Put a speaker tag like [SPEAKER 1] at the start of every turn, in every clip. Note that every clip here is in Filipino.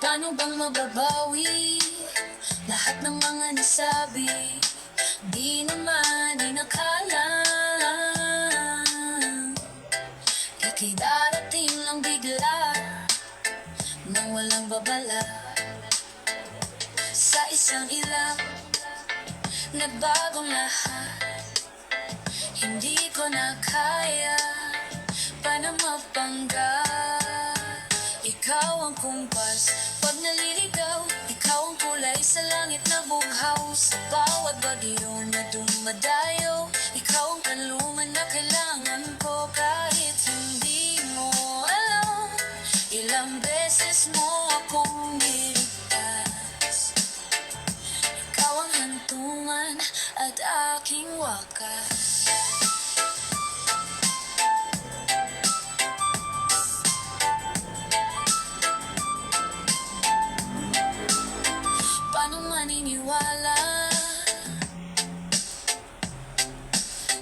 [SPEAKER 1] Paano bang mababawi lahat ng mga nasabi? Di naman inakala ika'y darating lang bigla nang walang babala. Sa isang ilang nagbagong lahat, hindi ko na kaya pa na mapanggat. Ikaw ang kumpas pag naliligaw, ikaw ang kulay sa langit na bughaw. Sa bawat bagyo na dumadayo, ikaw ang kanlungan na kailangan ko. Kahit hindi mo alam, ilang beses mo akong niligtas. Ikaw ang hantungan at aking wakas. Paano maniniwala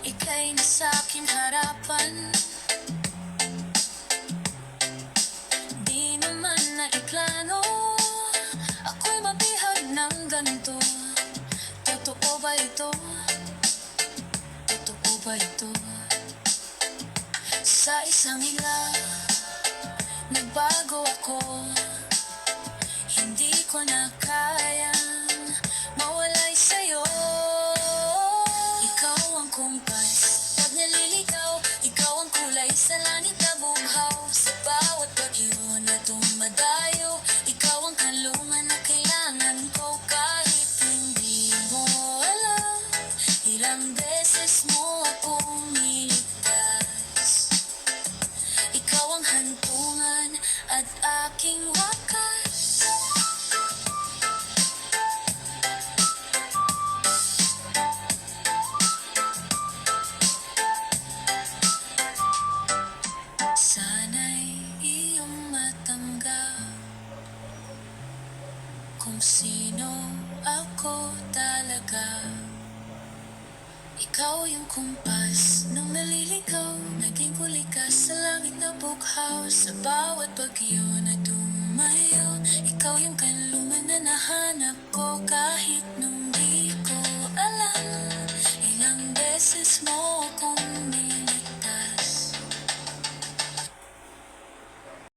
[SPEAKER 1] ika'y nasa aking harapan? Di naman naiplano ako'y mabihag ng ganito. Totoo ba ito? Totoo ba ito? Sa isang ilang nagbago ako, hindi ko na kayang mawalay sa'yo. Ikaw ang kumpas pag naliligaw, ikaw ang kulay sa langit na bughaw. Sa bawat bagyo na dumadayo, ikaw ang kanlungan na kailangan ko. Kahit hindi mo alam, ilang beses mo akong niligtas. Ikaw ang hantungan at aking wakas. Sana'y iyong matanggap kung sino ako talaga. Ikaw yung kumpas nung naliligaw, naging huli ka sa langit na bughaw. Sa bawat bagyo na dumayo, ikaw yung kanlungan na nahanap ko. Kahit nung di ko alam, ilang beses mo